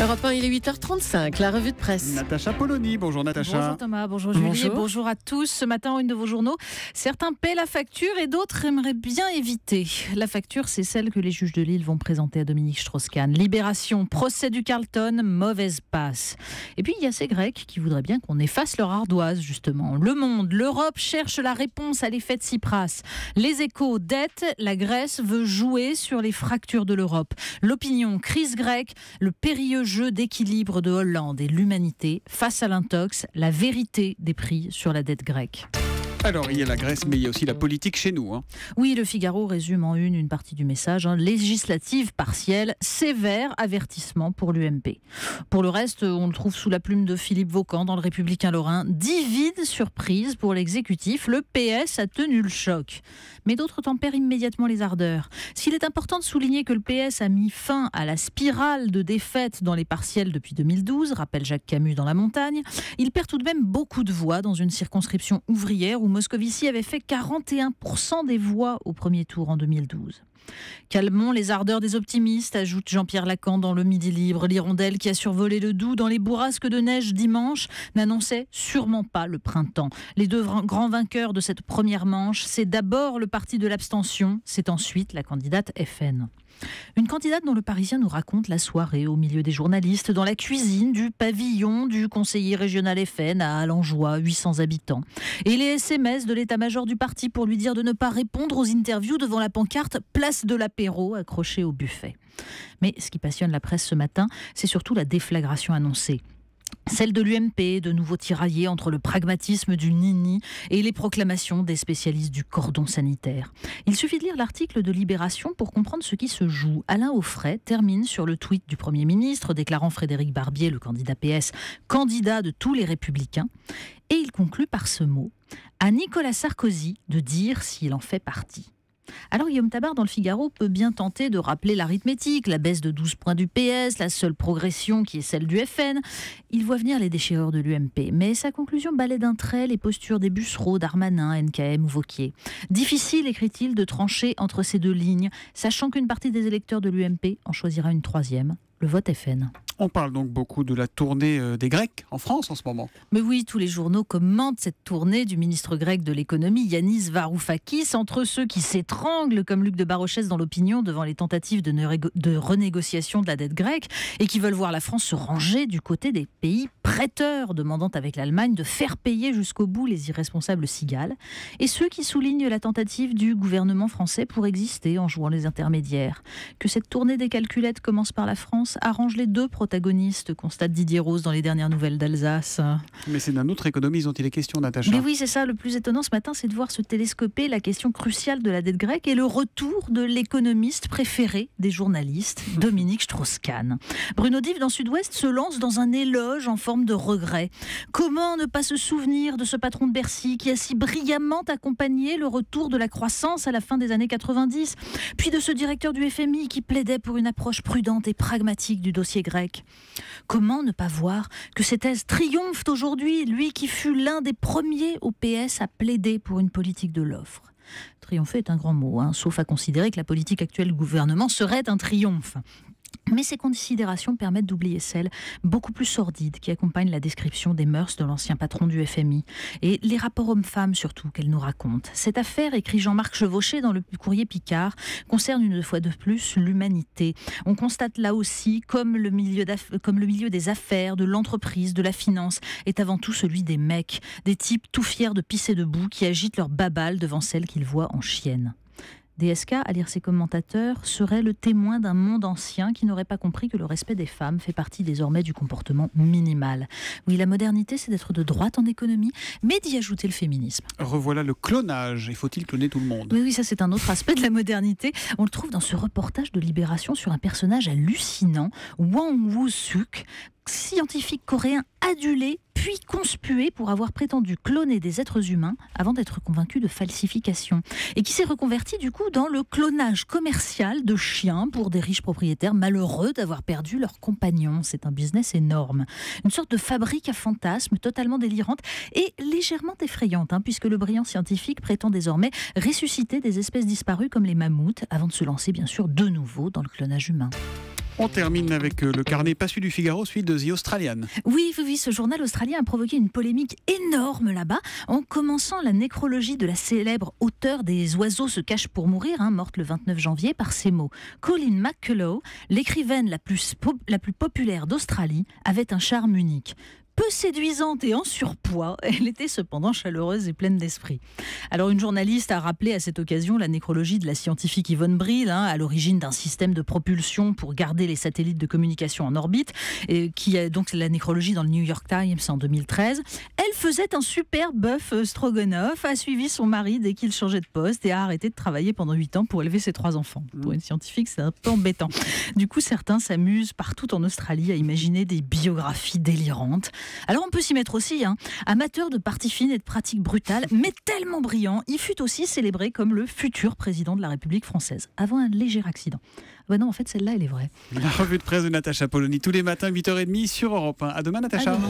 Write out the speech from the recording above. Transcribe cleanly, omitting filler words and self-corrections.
Europe 1, il est 8h35, la revue de presse. Natacha Polony, bonjour Natacha. Bonjour Thomas, bonjour Julie, et bonjour à tous. Ce matin, une de vos journaux, certains paient la facture et d'autres aimeraient bien éviter. La facture, c'est celle que les juges de Lille vont présenter à Dominique Strauss-Kahn. Libération, procès du Carlton, mauvaise passe. Et puis, il y a ces Grecs qui voudraient bien qu'on efface leur ardoise, justement. Le Monde, l'Europe cherche la réponse à l'effet de Tsipras. Les Échos, dette, la Grèce veut jouer sur les fractures de l'Europe. L'Opinion, crise grecque, le périlleux jeu d'équilibre de Hollande et l'humanité face à l'intox, la vérité des prix sur la dette grecque. Alors, il y a la Grèce, mais il y a aussi la politique chez nous. Oui, le Figaro résume en une partie du message. Législative partielle, sévère avertissement pour l'UMP. Pour le reste, on le trouve sous la plume de Philippe Vaucan dans le Républicain Lorrain. Divine surprise pour l'exécutif, le PS a tenu le choc. Mais d'autres tempèrent immédiatement les ardeurs. S'il est important de souligner que le PS a mis fin à la spirale de défaites dans les partiels depuis 2012, rappelle Jacques Camus dans La Montagne, il perd tout de même beaucoup de voix dans une circonscription ouvrière où Moscovici avait fait 41% des voix au premier tour en 2012. Calmons les ardeurs des optimistes, ajoute Jean-Pierre Lacan dans Le Midi Libre. L'hirondelle qui a survolé le Doubs dans les bourrasques de neige dimanche n'annonçait sûrement pas le printemps. Les deux grands vainqueurs de cette première manche, c'est d'abord le parti de l'abstention, c'est ensuite la candidate FN. Une candidate dont le Parisien nous raconte la soirée au milieu des journalistes, dans la cuisine du pavillon du conseiller régional FN à Alenjoie, 800 habitants. Et les SMS de l'état-major du parti pour lui dire de ne pas répondre aux interviews devant la pancarte « Place de l'apéro » accrochée au buffet. Mais ce qui passionne la presse ce matin, c'est surtout la déflagration annoncée. Celle de l'UMP, de nouveau tiraillée entre le pragmatisme du nini et les proclamations des spécialistes du cordon sanitaire. Il suffit de lire l'article de Libération pour comprendre ce qui se joue. Alain Auffret termine sur le tweet du Premier ministre, déclarant Frédéric Barbier, le candidat PS, candidat de tous les Républicains. Et il conclut par ce mot, à Nicolas Sarkozy de dire s'il en fait partie. Alors Guillaume Tabar dans le Figaro peut bien tenter de rappeler l'arithmétique, la baisse de 12 points du PS, la seule progression qui est celle du FN. Il voit venir les déchireurs de l'UMP, mais sa conclusion balaie d'un trait les postures des Bussereau, Darmanin, NKM ou Wauquiez. Difficile, écrit-il, de trancher entre ces deux lignes, sachant qu'une partie des électeurs de l'UMP en choisira une troisième, le vote FN. On parle donc beaucoup de la tournée des Grecs en France en ce moment. Mais oui, tous les journaux commentent cette tournée du ministre grec de l'économie, Yanis Varoufakis, entre ceux qui s'étranglent, comme Luc de Barochès dans l'Opinion, devant les tentatives de renégociation de la dette grecque, et qui veulent voir la France se ranger du côté des pays prêteurs, demandant avec l'Allemagne de faire payer jusqu'au bout les irresponsables cigales, et ceux qui soulignent la tentative du gouvernement français pour exister en jouant les intermédiaires. Que cette tournée des calculettes commence par la France arrange les deux protagonistes, constate Didier Rose dans les dernières nouvelles d'Alsace. Mais c'est d'un autre économie dont il est question, Natacha. Mais oui, c'est ça. Le plus étonnant ce matin, c'est de voir se télescoper la question cruciale de la dette grecque et le retour de l'économiste préféré des journalistes, Dominique Strauss-Kahn. Bruno Dive, dans Sud-Ouest, se lance dans un éloge en forme de regret. Comment ne pas se souvenir de ce patron de Bercy qui a si brillamment accompagné le retour de la croissance à la fin des années 90, puis de ce directeur du FMI qui plaidait pour une approche prudente et pragmatique du dossier grec. Comment ne pas voir que ces thèses triomphent aujourd'hui, lui qui fut l'un des premiers au PS à plaider pour une politique de l'offre. Triompher est un grand mot, sauf à considérer que la politique actuelle du gouvernement serait un triomphe. Mais ces considérations permettent d'oublier celles beaucoup plus sordides qui accompagnent la description des mœurs de l'ancien patron du FMI et les rapports hommes-femmes surtout qu'elle nous raconte. Cette affaire, écrit Jean-Marc Chevauché dans le Courrier Picard, concerne une fois de plus l'humanité. On constate là aussi comme le milieu des affaires, de l'entreprise, de la finance est avant tout celui des mecs, des types tout fiers de pisser debout qui agitent leur babale devant celles qu'ils voient en chienne. DSK, à lire ses commentateurs, serait le témoin d'un monde ancien qui n'aurait pas compris que le respect des femmes fait partie désormais du comportement minimal. Oui, la modernité, c'est d'être de droite en économie, mais d'y ajouter le féminisme. Revoilà le clonage. Et faut-il cloner tout le monde ? Oui, ça c'est un autre aspect de la modernité. On le trouve dans ce reportage de Libération sur un personnage hallucinant, Wang Woo-suk, scientifique coréen adulé puis conspué pour avoir prétendu cloner des êtres humains avant d'être convaincu de falsification. Et qui s'est reconverti du coup dans le clonage commercial de chiens pour des riches propriétaires malheureux d'avoir perdu leurs compagnons. C'est un business énorme. Une sorte de fabrique à fantasmes totalement délirante et légèrement effrayante, puisque le brillant scientifique prétend désormais ressusciter des espèces disparues comme les mammouths avant de se lancer bien sûr de nouveau dans le clonage humain. On termine avec le carnet pas celui du Figaro, celui de The Australian. Oui, ce journal australien a provoqué une polémique énorme là-bas, en commençant la nécrologie de la célèbre auteure des Oiseaux se cachent pour mourir, morte le 29 janvier, par ces mots. Colleen McCullough, l'écrivaine la plus populaire d'Australie, avait un charme unique. Peu séduisante et en surpoids, elle était cependant chaleureuse et pleine d'esprit. Alors une journaliste a rappelé à cette occasion la nécrologie de la scientifique Yvonne Brill, à l'origine d'un système de propulsion pour garder les satellites de communication en orbite, qui a donc la nécrologie dans le New York Times en 2013. Elle faisait un super bœuf stroganoff, a suivi son mari dès qu'il changeait de poste et a arrêté de travailler pendant 8 ans pour élever ses 3 enfants. Pour une scientifique, c'est un peu embêtant. Du coup, certains s'amusent partout en Australie à imaginer des biographies délirantes. Alors on peut s'y mettre aussi, amateur de parties fines et de pratiques brutales, mais tellement brillant, il fut aussi célébré comme le futur président de la République française, avant un léger accident. Non, en fait, celle-là, elle est vraie. La revue de presse de Natacha Polony, tous les matins, 8h30 sur Europe 1. À demain, Natacha. À demain.